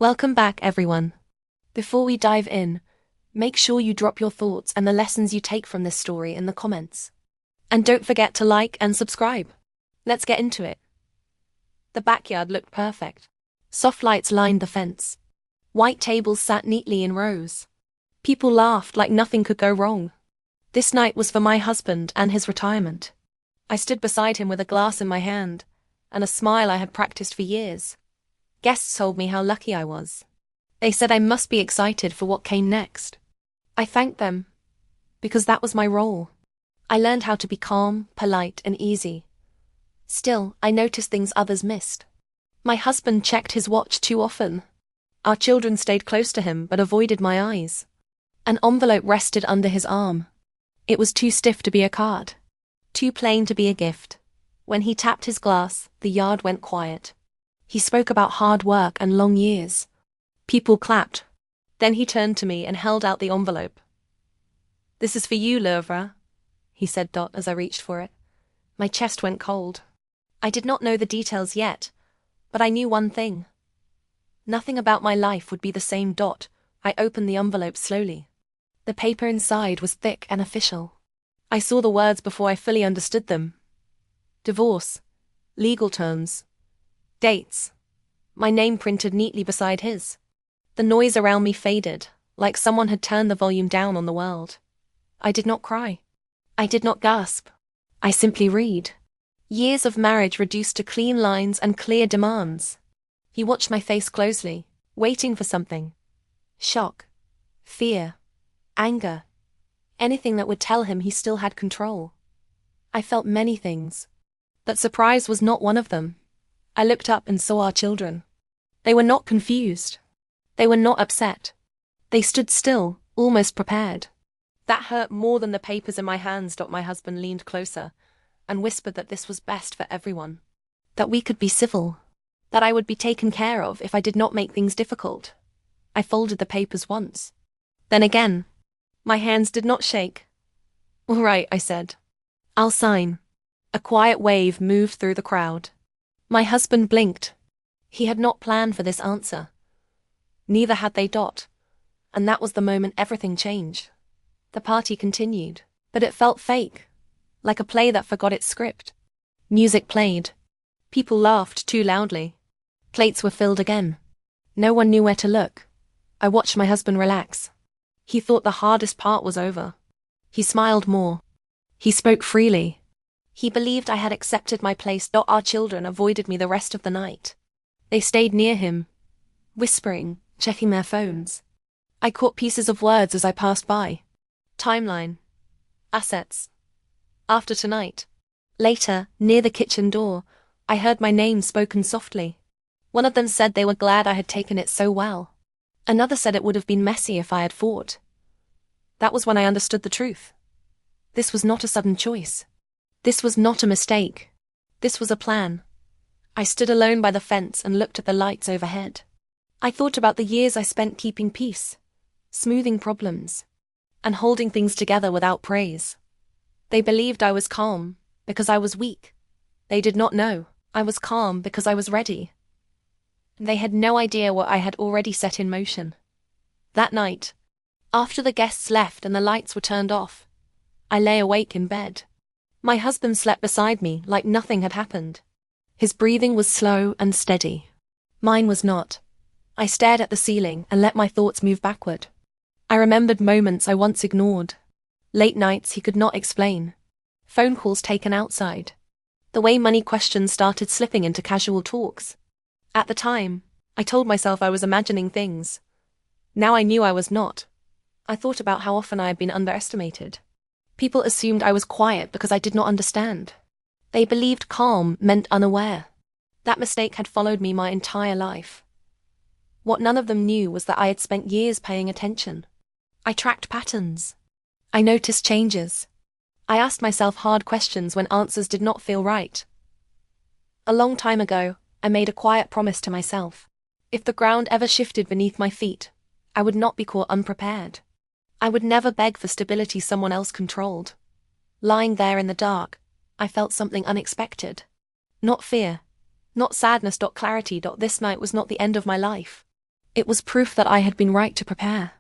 Welcome back, everyone. Before we dive in, make sure you drop your thoughts and the lessons you take from this story in the comments. And don't forget to like and subscribe. Let's get into it. The backyard looked perfect. Soft lights lined the fence. White tables sat neatly in rows. People laughed like nothing could go wrong. This night was for my husband and his retirement. I stood beside him with a glass in my hand, and a smile I had practiced for years. Guests told me how lucky I was. They said I must be excited for what came next. I thanked them, because that was my role. I learned how to be calm, polite, and easy. Still, I noticed things others missed. My husband checked his watch too often. Our children stayed close to him but avoided my eyes. An envelope rested under his arm. It was too stiff to be a card. Too plain to be a gift. When he tapped his glass, the yard went quiet. He spoke about hard work and long years. People clapped. Then he turned to me and held out the envelope. "This is for you, Louvre," he said as I reached for it. My chest went cold. I did not know the details yet, but I knew one thing. Nothing about my life would be the same. I opened the envelope slowly. The paper inside was thick and official. I saw the words before I fully understood them. Divorce. Legal terms. Dates. My name printed neatly beside his. The noise around me faded, like someone had turned the volume down on the world. I did not cry. I did not gasp. I simply read. Years of marriage reduced to clean lines and clear demands. He watched my face closely, waiting for something. Shock. Fear. Anger. Anything that would tell him he still had control. I felt many things, but surprise was not one of them. I looked up and saw our children. They were not confused. They were not upset. They stood still, almost prepared. That hurt more than the papers in my hands. My husband leaned closer and whispered that this was best for everyone. That we could be civil. That I would be taken care of if I did not make things difficult. I folded the papers once. Then again. My hands did not shake. "All right," I said. "I'll sign." A quiet wave moved through the crowd. My husband blinked. He had not planned for this answer. Neither had they. And that was the moment everything changed. The party continued, but it felt fake, like a play that forgot its script. Music played. People laughed too loudly. Plates were filled again. No one knew where to look. I watched my husband relax. He thought the hardest part was over. He smiled more. He spoke freely. He believed I had accepted my place. Our children avoided me the rest of the night. They stayed near him, whispering, checking their phones. I caught pieces of words as I passed by. Timeline. Assets. After tonight. Later, near the kitchen door, I heard my name spoken softly. One of them said they were glad I had taken it so well. Another said it would have been messy if I had fought. That was when I understood the truth. This was not a sudden choice. This was not a mistake. This was a plan. I stood alone by the fence and looked at the lights overhead. I thought about the years I spent keeping peace, smoothing problems, and holding things together without praise. They believed I was calm because I was weak. They did not know I was calm because I was ready. They had no idea what I had already set in motion. That night, after the guests left and the lights were turned off, I lay awake in bed. My husband slept beside me like nothing had happened. His breathing was slow and steady. Mine was not. I stared at the ceiling and let my thoughts move backward. I remembered moments I once ignored. Late nights he could not explain. Phone calls taken outside. The way money questions started slipping into casual talks. At the time, I told myself I was imagining things. Now I knew I was not. I thought about how often I had been underestimated. People assumed I was quiet because I did not understand. They believed calm meant unaware. That mistake had followed me my entire life. What none of them knew was that I had spent years paying attention. I tracked patterns. I noticed changes. I asked myself hard questions when answers did not feel right. A long time ago, I made a quiet promise to myself. If the ground ever shifted beneath my feet, I would not be caught unprepared. I would never beg for stability someone else controlled. Lying there in the dark, I felt something unexpected. Not fear. Not sadness. Clarity. This night was not the end of my life. It was proof that I had been right to prepare.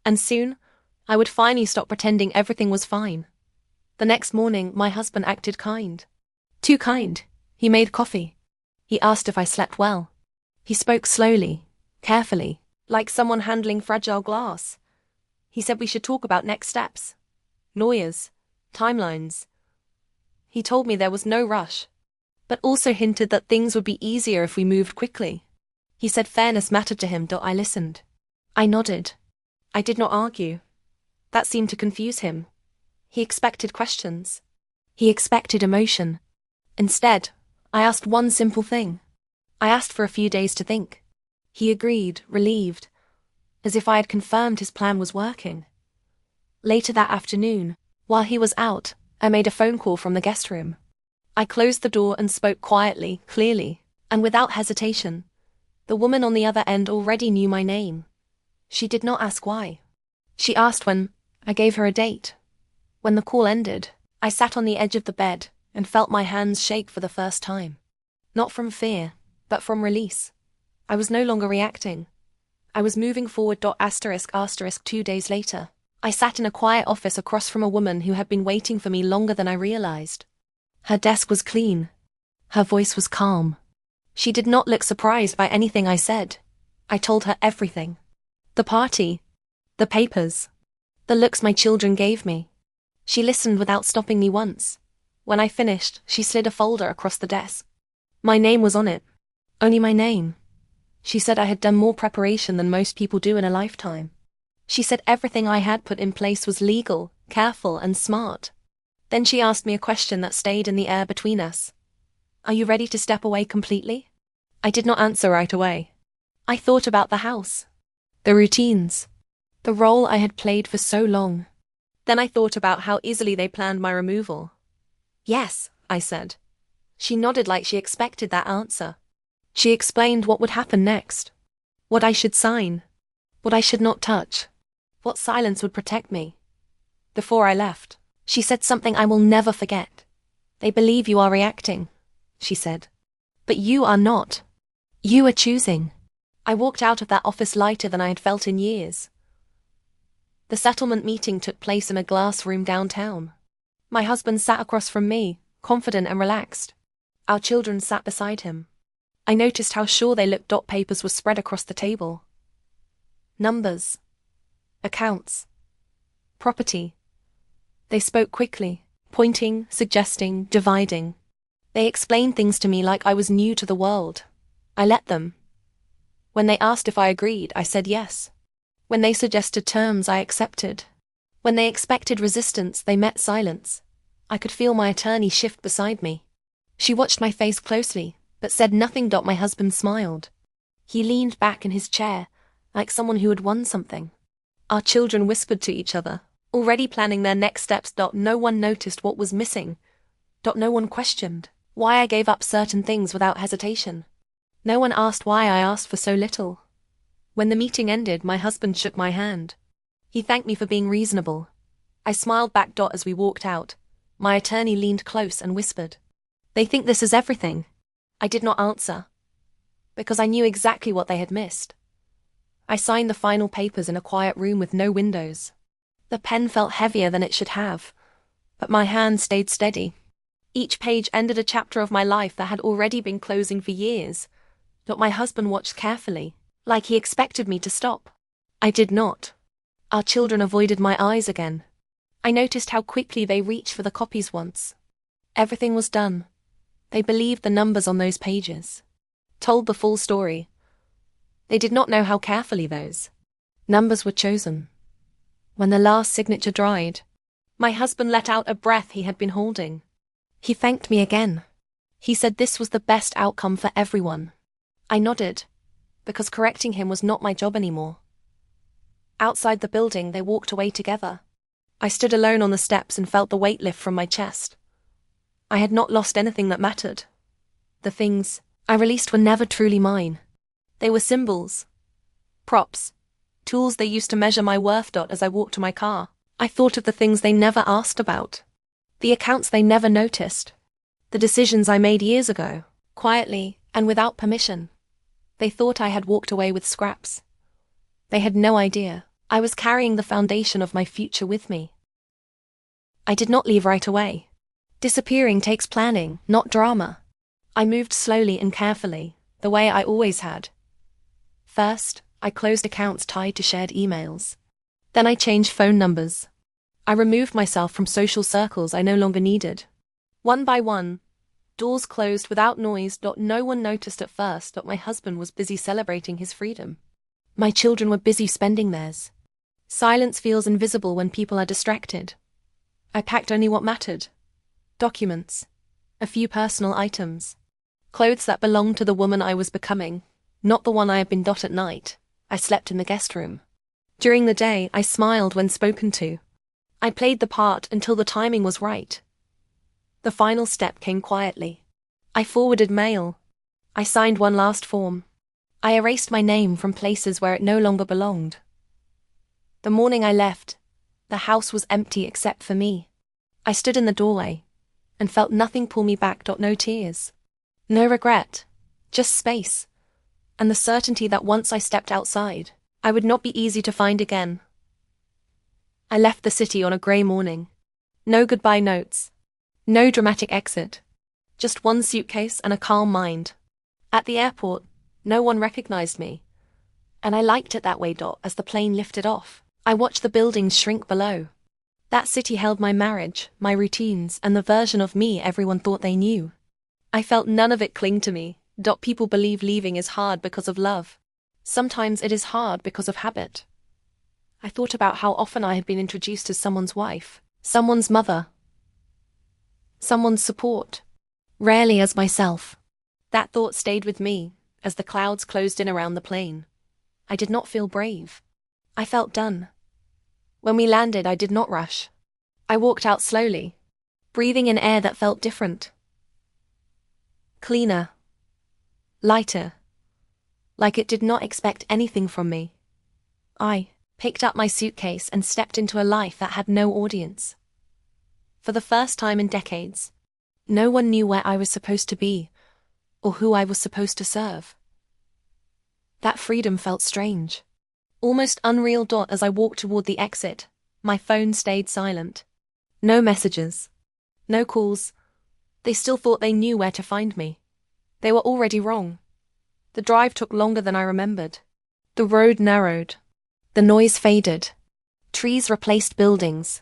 And soon, I would finally stop pretending everything was fine. The next morning, my husband acted kind. Too kind. He made coffee. He asked if I slept well. He spoke slowly, carefully, like someone handling fragile glass. He said we should talk about next steps. Lawyers. Timelines. He told me there was no rush, but also hinted that things would be easier if we moved quickly. He said fairness mattered to him. I listened. I nodded. I did not argue. That seemed to confuse him. He expected questions. He expected emotion. Instead, I asked one simple thing. I asked for a few days to think. He agreed, relieved, as if I had confirmed his plan was working. Later that afternoon, while he was out, I made a phone call from the guest room. I closed the door and spoke quietly, clearly, and without hesitation. The woman on the other end already knew my name. She did not ask why. She asked when. I gave her a date. When the call ended, I sat on the edge of the bed and felt my hands shake for the first time. Not from fear, but from release. I was no longer reacting. I was moving forward. 2 days later, I sat in a quiet office across from a woman who had been waiting for me longer than I realized. Her desk was clean. Her voice was calm. She did not look surprised by anything I said. I told her everything. The party. The papers. The looks my children gave me. She listened without stopping me once. When I finished, she slid a folder across the desk. My name was on it. Only my name. She said I had done more preparation than most people do in a lifetime. She said everything I had put in place was legal, careful, and smart. Then she asked me a question that stayed in the air between us. Are you ready to step away completely? I did not answer right away. I thought about the house, the routines, the role I had played for so long. Then I thought about how easily they planned my removal. Yes, I said. She nodded like she expected that answer. She explained what would happen next. What I should sign. What I should not touch. What silence would protect me. Before I left, she said something I will never forget. They believe you are reacting, she said. But you are not. You are choosing. I walked out of that office lighter than I had felt in years. The settlement meeting took place in a glass room downtown. My husband sat across from me, confident and relaxed. Our children sat beside him. I noticed how sure they looked. Papers were spread across the table. Numbers. Accounts. Property. They spoke quickly, pointing, suggesting, dividing. They explained things to me like I was new to the world. I let them. When they asked if I agreed, I said yes. When they suggested terms, I accepted. When they expected resistance, they met silence. I could feel my attorney shift beside me. She watched my face closely, but said nothing. My husband smiled. He leaned back in his chair, like someone who had won something. Our children whispered to each other, already planning their next steps. No one noticed what was missing. No one questioned why I gave up certain things without hesitation. No one asked why I asked for so little. When the meeting ended, my husband shook my hand. He thanked me for being reasonable. I smiled back. As we walked out, my attorney leaned close and whispered, "They think this is everything." I did not answer, because I knew exactly what they had missed. I signed the final papers in a quiet room with no windows. The pen felt heavier than it should have, but my hand stayed steady. Each page ended a chapter of my life that had already been closing for years. My husband watched carefully, like he expected me to stop. I did not. Our children avoided my eyes again. I noticed how quickly they reached for the copies once. Everything was done. They believed the numbers on those pages, told the full story. They did not know how carefully those numbers were chosen. When the last signature dried, my husband let out a breath he had been holding. He thanked me again. He said this was the best outcome for everyone. I nodded, because correcting him was not my job anymore. Outside the building, they walked away together. I stood alone on the steps and felt the weight lift from my chest. I had not lost anything that mattered. The things I released were never truly mine. They were symbols, props, tools they used to measure my worth. As I walked to my car, I thought of the things they never asked about, the accounts they never noticed, the decisions I made years ago, quietly and without permission. They thought I had walked away with scraps, They had no idea. I was carrying the foundation of my future with me. I did not leave right away. Disappearing takes planning, not drama. I moved slowly and carefully, the way I always had. First, I closed accounts tied to shared emails. Then I changed phone numbers. I removed myself from social circles I no longer needed. One by one, doors closed without noise. No one noticed at first that my husband was busy celebrating his freedom. My children were busy spending theirs. Silence feels invisible when people are distracted. I packed only what mattered. Documents. A few personal items. Clothes that belonged to the woman I was becoming, not the one I had been. At night, I slept in the guest room. During the day, I smiled when spoken to. I played the part until the timing was right. The final step came quietly. I forwarded mail. I signed one last form. I erased my name from places where it no longer belonged. The morning I left, the house was empty except for me. I stood in the doorway and felt nothing pull me back. No tears. No regret. Just space. And the certainty that once I stepped outside, I would not be easy to find again. I left the city on a grey morning. No goodbye notes. No dramatic exit. Just one suitcase and a calm mind. At the airport, no one recognized me. And I liked it that way. As the plane lifted off, I watched the buildings shrink below. That city held my marriage, my routines, and the version of me everyone thought they knew. I felt none of it cling to me. People believe leaving is hard because of love. Sometimes it is hard because of habit. I thought about how often I had been introduced as someone's wife, someone's mother, someone's support, rarely as myself. That thought stayed with me as the clouds closed in around the plane. I did not feel brave. I felt done. When we landed, I did not rush. I walked out slowly, breathing in air that felt different. Cleaner. Lighter. Like it did not expect anything from me. I picked up my suitcase and stepped into a life that had no audience. For the first time in decades, no one knew where I was supposed to be, or who I was supposed to serve. That freedom felt strange. Almost unreal. As I walked toward the exit, my phone stayed silent. No messages. No calls. They still thought they knew where to find me. They were already wrong. The drive took longer than I remembered. The road narrowed. The noise faded. Trees replaced buildings.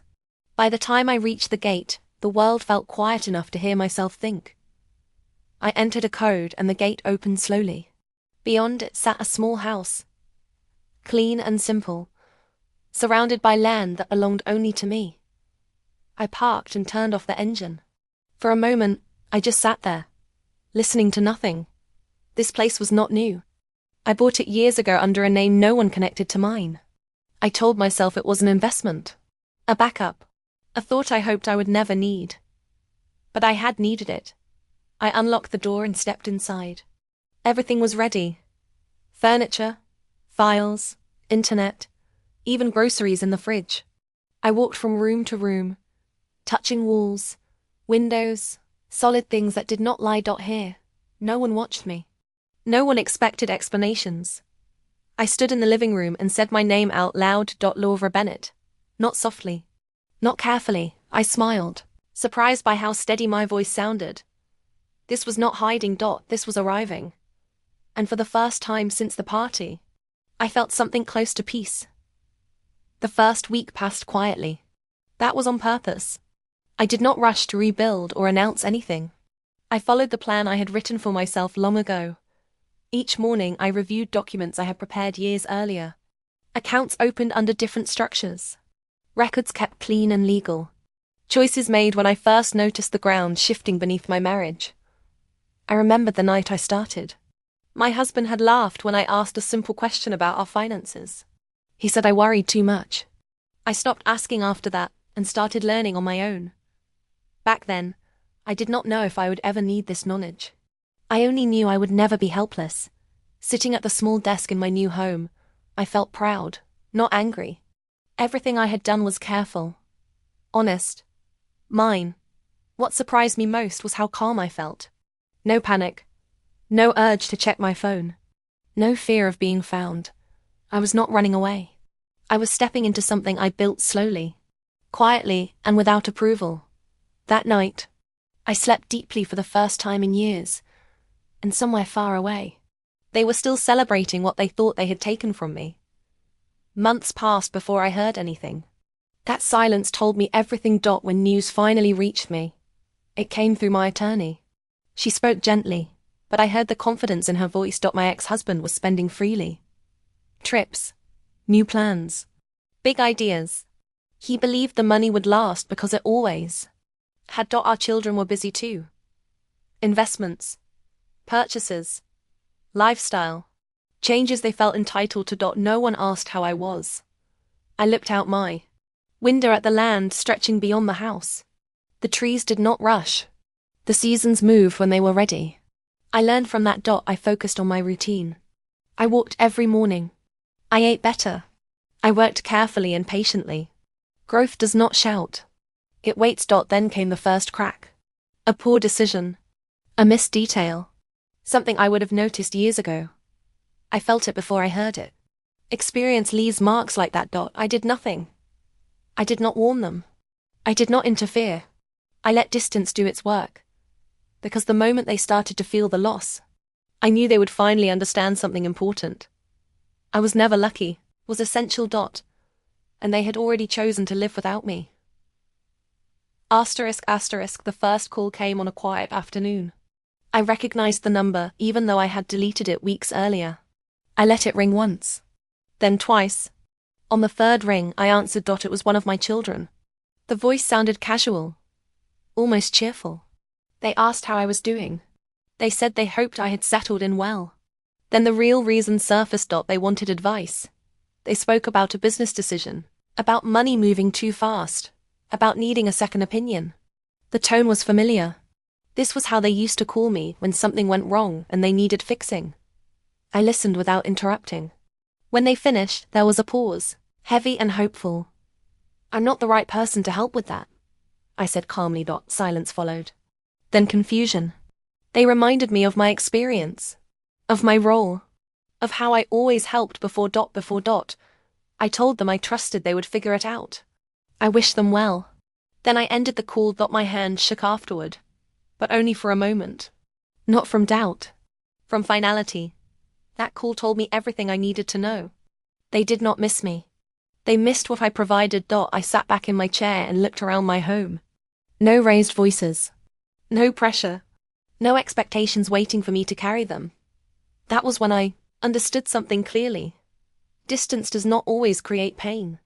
By the time I reached the gate, the world felt quiet enough to hear myself think. I entered a code and the gate opened slowly. Beyond it sat a small house. Clean and simple, surrounded by land that belonged only to me. I parked and turned off the engine. For a moment, I just sat there, listening to nothing. This place was not new. I bought it years ago under a name no one connected to mine. I told myself it was an investment, a backup, a thought I hoped I would never need. But I had needed it. I unlocked the door and stepped inside. Everything was ready. Furniture, files, internet, even groceries in the fridge. I walked from room to room, touching walls, windows, solid things that did not lie. Here, no one watched me. No one expected explanations. I stood in the living room and said my name out loud. Laura Bennett. Not softly, not carefully. I smiled, surprised by how steady my voice sounded. This was not hiding. This was arriving. And for the first time since the party, I felt something close to peace. The first week passed quietly. That was on purpose. I did not rush to rebuild or announce anything. I followed the plan I had written for myself long ago. Each morning I reviewed documents I had prepared years earlier. Accounts opened under different structures. Records kept clean and legal. Choices made when I first noticed the ground shifting beneath my marriage. I remembered the night I started. My husband had laughed when I asked a simple question about our finances. He said I worried too much. I stopped asking after that and started learning on my own. Back then, I did not know if I would ever need this knowledge. I only knew I would never be helpless. Sitting at the small desk in my new home, I felt proud, not angry. Everything I had done was careful, honest, mine. What surprised me most was how calm I felt. No panic. No urge to check my phone. No fear of being found. I was not running away. I was stepping into something I built slowly, quietly, and without approval. That night, I slept deeply for the first time in years, and somewhere far away, they were still celebrating what they thought they had taken from me. Months passed before I heard anything. That silence told me everything. When news finally reached me, it came through my attorney. She spoke gently, but I heard the confidence in her voice. My ex-husband was spending freely. Trips, new plans, big ideas. He believed the money would last because it always had. Our children were busy too. Investments, purchases, lifestyle, changes they felt entitled to. No one asked how I was. I looked out my window at the land stretching beyond the house. The trees did not rush. The seasons moved when they were ready. I learned from that. I focused on my routine. I walked every morning. I ate better. I worked carefully and patiently. Growth does not shout. It waits. Then came the first crack. A poor decision. A missed detail. Something I would have noticed years ago. I felt it before I heard it. Experience leaves marks like that. I did nothing. I did not warn them. I did not interfere. I let distance do its work. Because the moment they started to feel the loss, I knew they would finally understand something important. I was never lucky, was essential. And they had already chosen to live without me. The first call came on a quiet afternoon. I recognized the number even though I had deleted it weeks earlier. I let it ring once, then twice. On the third ring, I answered. It was one of my children. The voice sounded casual, almost cheerful. They asked how I was doing. They said they hoped I had settled in well. Then the real reason surfaced. They wanted advice. They spoke about a business decision, about money moving too fast, about needing a second opinion. The tone was familiar. This was how they used to call me when something went wrong and they needed fixing. I listened without interrupting. When they finished, there was a pause, heavy and hopeful. I'm not the right person to help with that, I said calmly. Silence followed. Then confusion. They reminded me of my experience, of my role, of how I always helped before. I told them I trusted they would figure it out. I wished them well. Then I ended the call. My hand shook afterward, but only for a moment. Not from doubt, from finality. That call told me everything I needed to know. They did not miss me. They missed what I provided. I sat back in my chair and looked around my home. No raised voices. No pressure. No expectations waiting for me to carry them. That was when I understood something clearly. Distance does not always create pain.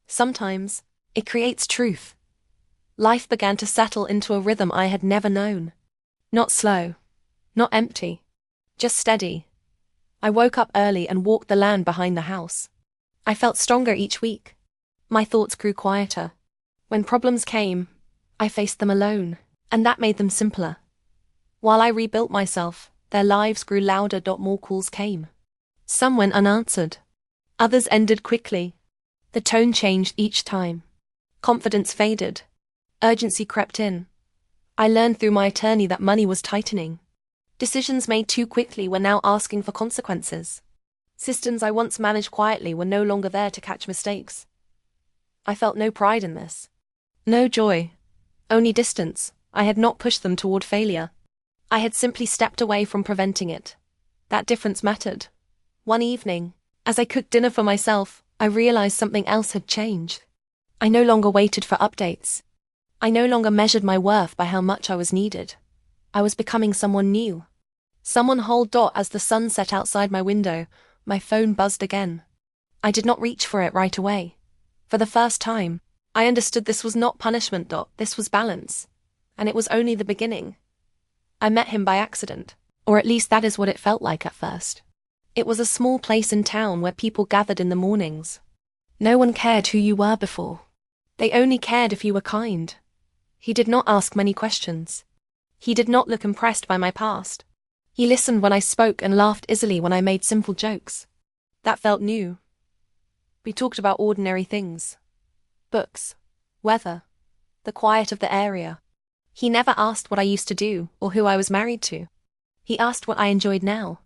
Sometimes, it creates truth. Life began to settle into a rhythm I had never known. Not slow. Not empty. Just steady. I woke up early and walked the land behind the house. I felt stronger each week. My thoughts grew quieter. When problems came, I faced them alone, and that made them simpler. While I rebuilt myself, their lives grew louder. More calls came. Some went unanswered. Others ended quickly. The tone changed each time. Confidence faded. Urgency crept in. I learned through my attorney that money was tightening. Decisions made too quickly were now asking for consequences. Systems I once managed quietly were no longer there to catch mistakes. I felt no pride in this. No joy. Only distance. I had not pushed them toward failure. I had simply stepped away from preventing it. That difference mattered. One evening, as I cooked dinner for myself, I realized something else had changed. I no longer waited for updates. I no longer measured my worth by how much I was needed. I was becoming someone new. Someone whole. As the sun set outside my window, my phone buzzed again. I did not reach for it right away. For the first time, I understood this was not punishment. This was balance. And it was only the beginning. I met him by accident, or at least that is what it felt like at first. It was a small place in town where people gathered in the mornings. No one cared who you were before. They only cared if you were kind. He did not ask many questions. He did not look impressed by my past. He listened when I spoke and laughed easily when I made simple jokes. That felt new. We talked about ordinary things. Books, weather, the quiet of the area. He never asked what I used to do or who I was married to. He asked what I enjoyed now.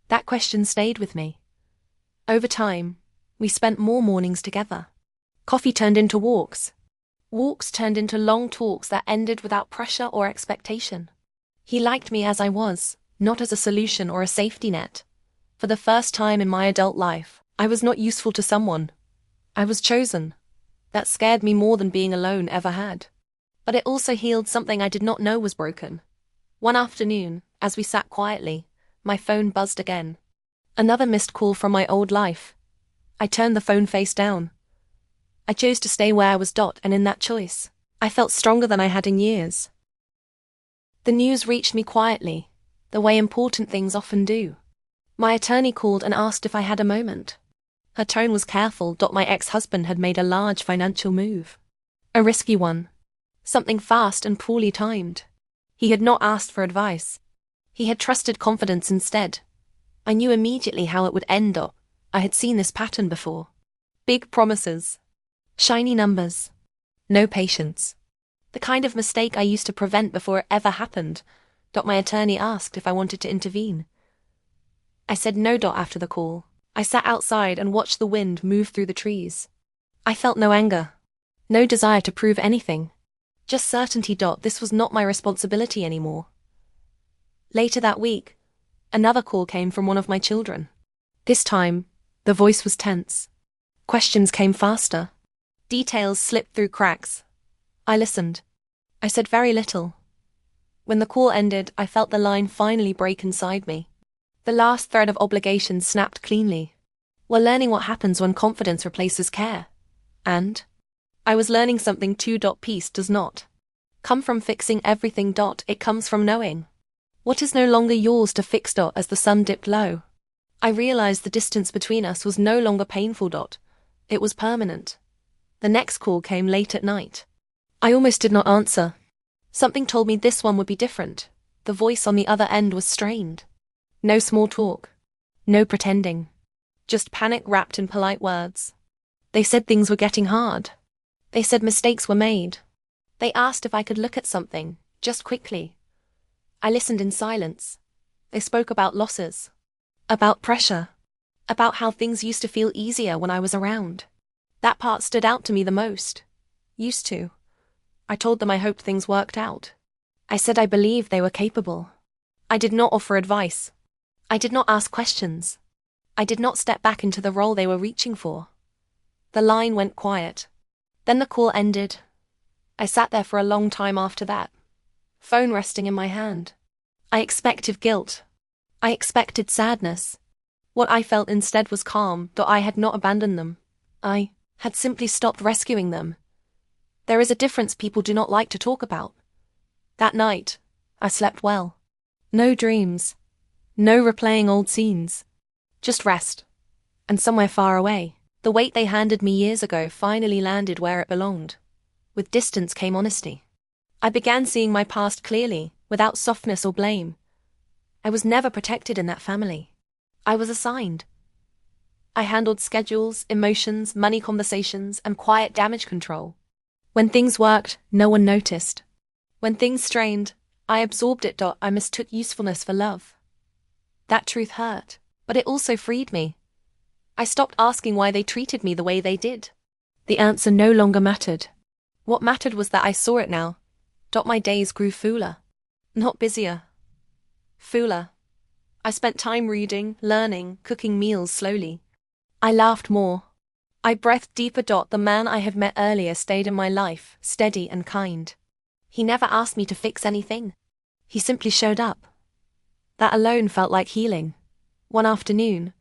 That question stayed with me. Over time, we spent more mornings together. Coffee turned into walks. Walks turned into long talks that ended without pressure or expectation. He liked me as I was, not as a solution or a safety net. For the first time in my adult life, I was not useful to someone. I was chosen. That scared me more than being alone ever had. But it also healed something I did not know was broken. One afternoon, as we sat quietly, my phone buzzed again. Another missed call from my old life. I turned the phone face down. I chose to stay where I was. And in that choice, I felt stronger than I had in years. The news reached me quietly, the way important things often do. My attorney called and asked if I had a moment. Her tone was careful. My ex-husband had made a large financial move. A risky one. Something fast and poorly timed. He had not asked for advice. He had trusted confidence instead. I knew immediately how it would end. I had seen this pattern before. Big promises. Shiny numbers. No patience. The kind of mistake I used to prevent before it ever happened. My attorney asked if I wanted to intervene. I said no. After the call, I sat outside and watched the wind move through the trees. I felt no anger. No desire to prove anything. Just certainty. This was not my responsibility anymore. Later that week, another call came from one of my children. This time, the voice was tense. Questions came faster. Details slipped through cracks. I listened. I said very little. When the call ended, I felt the line finally break inside me. The last thread of obligation snapped cleanly. We're learning what happens when confidence replaces care. And I was learning something too. Peace does not come from fixing everything. It comes from knowing what is no longer yours to fix. As the sun dipped low, I realized the distance between us was no longer painful. It was permanent. The next call came late at night. I almost did not answer. Something told me this one would be different. The voice on the other end was strained. No small talk. No pretending. Just panic wrapped in polite words. They said things were getting hard. They said mistakes were made. They asked if I could look at something, just quickly. I listened in silence. They spoke about losses. About pressure. About how things used to feel easier when I was around. That part stood out to me the most. Used to. I told them I hoped things worked out. I said I believed they were capable. I did not offer advice. I did not ask questions. I did not step back into the role they were reaching for. The line went quiet. Then the call ended. I sat there for a long time after that, phone resting in my hand. I expected guilt. I expected sadness. What I felt instead was calm. I had not abandoned them. I had simply stopped rescuing them. There is a difference people do not like to talk about. That night, I slept well. No dreams. No replaying old scenes. Just rest. And somewhere far away, the weight they handed me years ago finally landed where it belonged. With distance came honesty. I began seeing my past clearly, without softness or blame. I was never protected in that family. I was assigned. I handled schedules, emotions, money conversations, and quiet damage control. When things worked, no one noticed. When things strained, I absorbed it. I mistook usefulness for love. That truth hurt, but it also freed me. I stopped asking why they treated me the way they did. The answer no longer mattered. What mattered was that I saw it now. My days grew fuller. Not busier. Fuller. I spent time reading, learning, cooking meals slowly. I laughed more. I breathed deeper. The man I had met earlier stayed in my life, steady and kind. He never asked me to fix anything. He simply showed up. That alone felt like healing. One afternoon,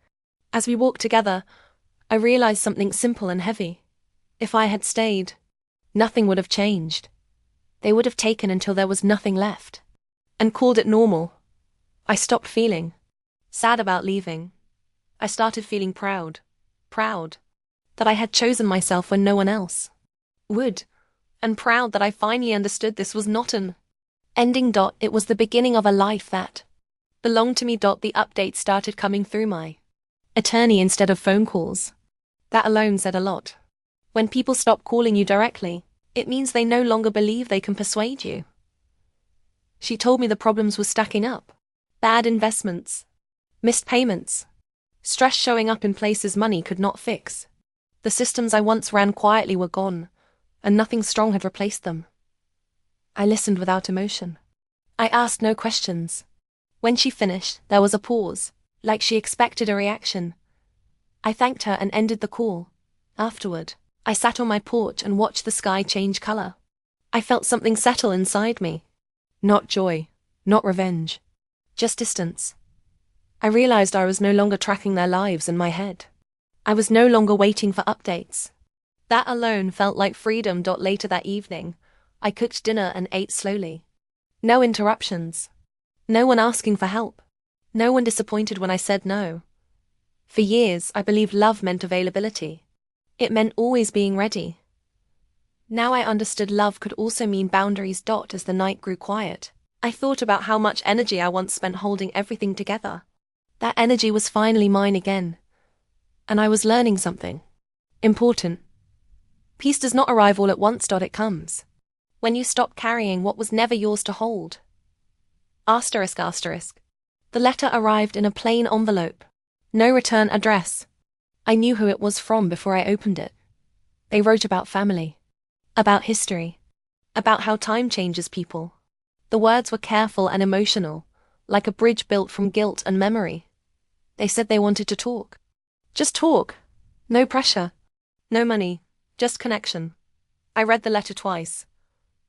as we walked together, I realized something simple and heavy. If I had stayed, nothing would have changed. They would have taken until there was nothing left, and called it normal. I stopped feeling sad about leaving. I started feeling proud that I had chosen myself when no one else would, and proud that I finally understood this was not an ending. It was the beginning of a life that belonged to me. The updates started coming through my attorney instead of phone calls. That alone said a lot. When people stop calling you directly, it means they no longer believe they can persuade you. She told me the problems were stacking up. Bad investments, missed payments, Stress showing up in places money could not fix. The systems I once ran quietly were gone, and nothing strong had replaced them. I listened without emotion. I asked no questions. When she finished, there was a pause, like she expected a reaction. I thanked her and ended the call. Afterward, I sat on my porch and watched the sky change color. I felt something settle inside me. Not joy, not revenge, just distance. I realized I was no longer tracking their lives in my head. I was no longer waiting for updates. That alone felt like freedom. Later that evening, I cooked dinner and ate slowly. No interruptions. No one asking for help. No one disappointed when I said no. For years, I believed love meant availability. It meant always being ready. Now I understood love could also mean boundaries. As the night grew quiet, I thought about how much energy I once spent holding everything together. That energy was finally mine again. And I was learning something important. Peace does not arrive all at once. It comes when you stop carrying what was never yours to hold. Asterisk. The letter arrived in a plain envelope. No return address. I knew who it was from before I opened it. They wrote about family. About history. About how time changes people. The words were careful and emotional, like a bridge built from guilt and memory. They said they wanted to talk. Just talk. No pressure. No money. Just connection. I read the letter twice.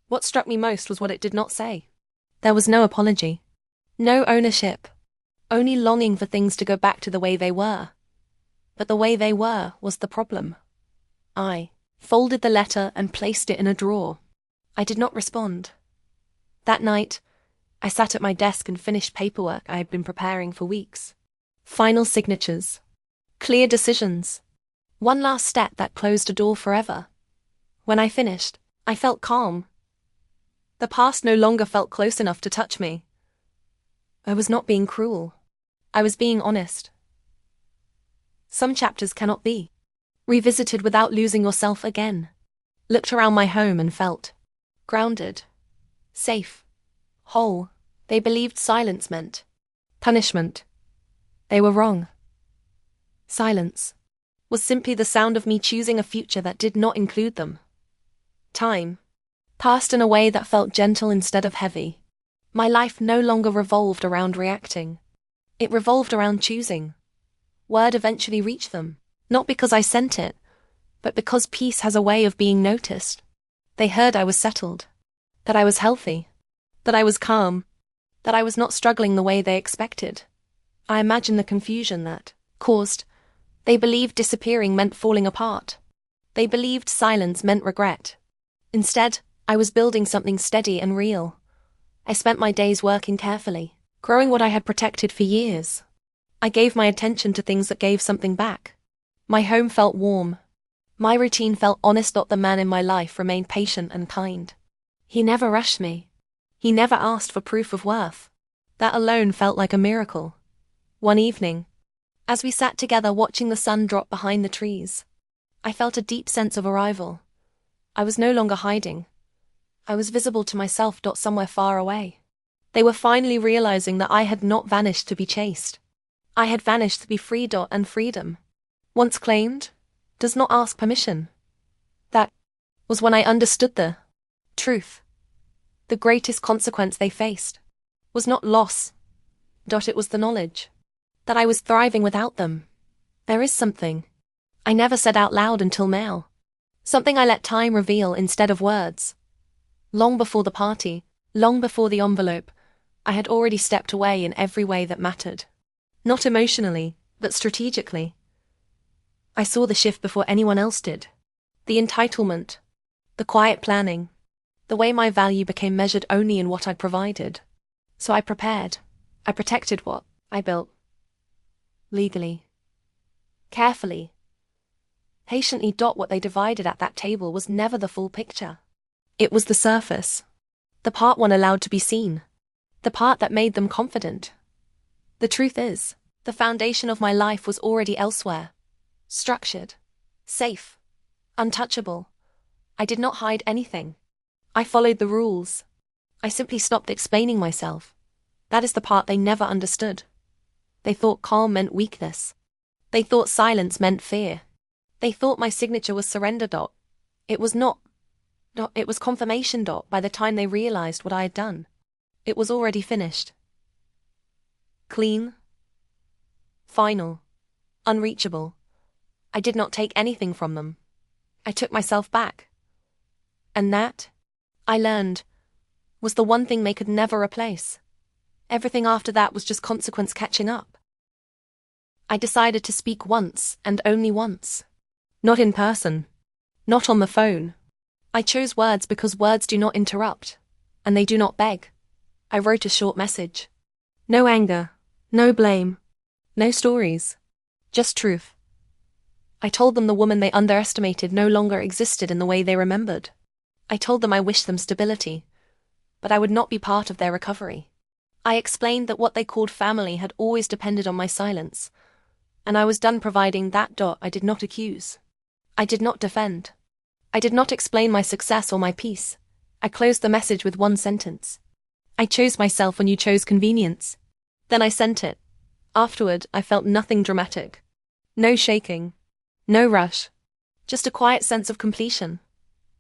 What struck me most was what it did not say. There was no apology. No ownership. Only longing for things to go back to the way they were. But the way they were was the problem. I folded the letter and placed it in a drawer. I did not respond. That night, I sat at my desk and finished paperwork I had been preparing for weeks. Final signatures. Clear decisions. One last step that closed a door forever. When I finished, I felt calm. The past no longer felt close enough to touch me. I was not being cruel. I was being honest. Some chapters cannot be revisited without losing yourself again. Looked around my home and felt grounded, safe, whole. They believed silence meant punishment. They were wrong. Silence was simply the sound of me choosing a future that did not include them. Time passed in a way that felt gentle instead of heavy. My life no longer revolved around reacting. It revolved around choosing. Word eventually reached them, not because I sent it, but because peace has a way of being noticed. They heard I was settled, that I was healthy, that I was calm, that I was not struggling the way they expected. I imagined the confusion that caused. They believed disappearing meant falling apart. They believed silence meant regret. Instead, I was building something steady and real. I spent my days working carefully, growing what I had protected for years. I gave my attention to things that gave something back. My home felt warm. My routine felt honest. The man in my life remained patient and kind. He never rushed me. He never asked for proof of worth. That alone felt like a miracle. One evening, as we sat together watching the sun drop behind the trees, I felt a deep sense of arrival. I was no longer hiding. I was visible to myself. Somewhere far away. They were finally realizing that I had not vanished to be chased. I had vanished to be free. And freedom, once claimed, does not ask permission. That was when I understood the truth. The greatest consequence they faced was not loss. It was the knowledge that I was thriving without them. There is something I never said out loud until now. Something I let time reveal instead of words. Long before the party, long before the envelope, I had already stepped away in every way that mattered. Not emotionally, but strategically. I saw the shift before anyone else did. The entitlement, the quiet planning, the way my value became measured only in what I'd provided. So I prepared. I protected what I built. Legally. Carefully. Patiently. What they divided at that table was never the full picture. It was the surface. The part one allowed to be seen. The part that made them confident. The truth is, the foundation of my life was already elsewhere. Structured. Safe. Untouchable. I did not hide anything. I followed the rules. I simply stopped explaining myself. That is the part they never understood. They thought calm meant weakness. They thought silence meant fear. They thought my signature was surrender. It was not. It was confirmation. By the time they realized what I had done, it was already finished. Clean. Final. Unreachable. I did not take anything from them. I took myself back. And that, I learned, was the one thing they could never replace. Everything after that was just consequence catching up. I decided to speak once and only once. Not in person. Not on the phone. I chose words because words do not interrupt, and they do not beg. I wrote a short message. No anger, no blame, no stories, just truth. I told them the woman they underestimated no longer existed in the way they remembered. I told them I wished them stability, but I would not be part of their recovery. I explained that what they called family had always depended on my silence, and I was done providing that. I did not accuse. I did not defend. I did not explain my success or my peace. I closed the message with one sentence. I chose myself when you chose convenience. Then I sent it. Afterward, I felt nothing dramatic. No shaking. No rush. Just a quiet sense of completion.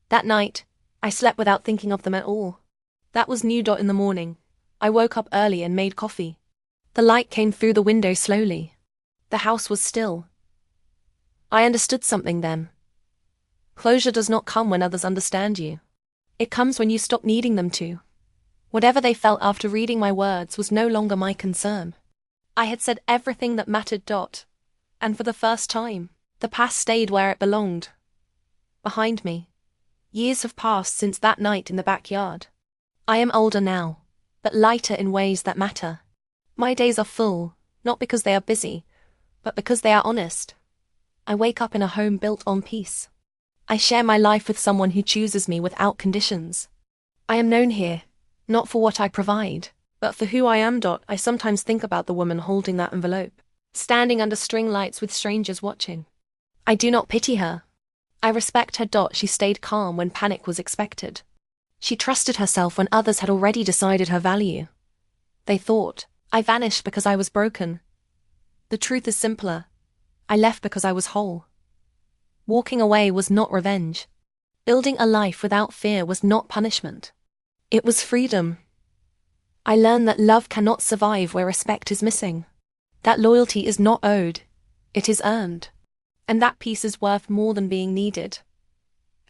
That night, I slept without thinking of them at all. That was new. In the morning, I woke up early and made coffee. The light came through the window slowly. The house was still. I understood something then. Closure does not come when others understand you. It comes when you stop needing them to. Whatever they felt after reading my words was no longer my concern. I had said everything that mattered. And for the first time, the past stayed where it belonged. Behind me. Years have passed since that night in the backyard. I am older now, but lighter in ways that matter. My days are full, not because they are busy, but because they are honest. I wake up in a home built on peace. I share my life with someone who chooses me without conditions. I am known here, not for what I provide, but for who I am. I sometimes think about the woman holding that envelope, standing under string lights with strangers watching. I do not pity her. I respect her. She stayed calm when panic was expected. She trusted herself when others had already decided her value. They thought, I vanished because I was broken. The truth is simpler. I left because I was whole. Walking away was not revenge. Building a life without fear was not punishment. It was freedom. I learned that love cannot survive where respect is missing. That loyalty is not owed, it is earned. And that peace is worth more than being needed.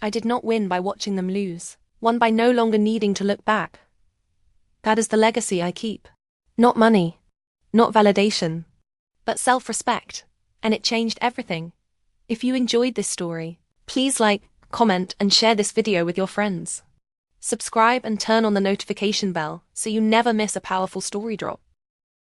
I did not win by watching them lose, won by no longer needing to look back. That is the legacy I keep. Not money, not validation, but self-respect, and it changed everything. If you enjoyed this story, please like, comment, and share this video with your friends. Subscribe and turn on the notification bell so you never miss a powerful story drop.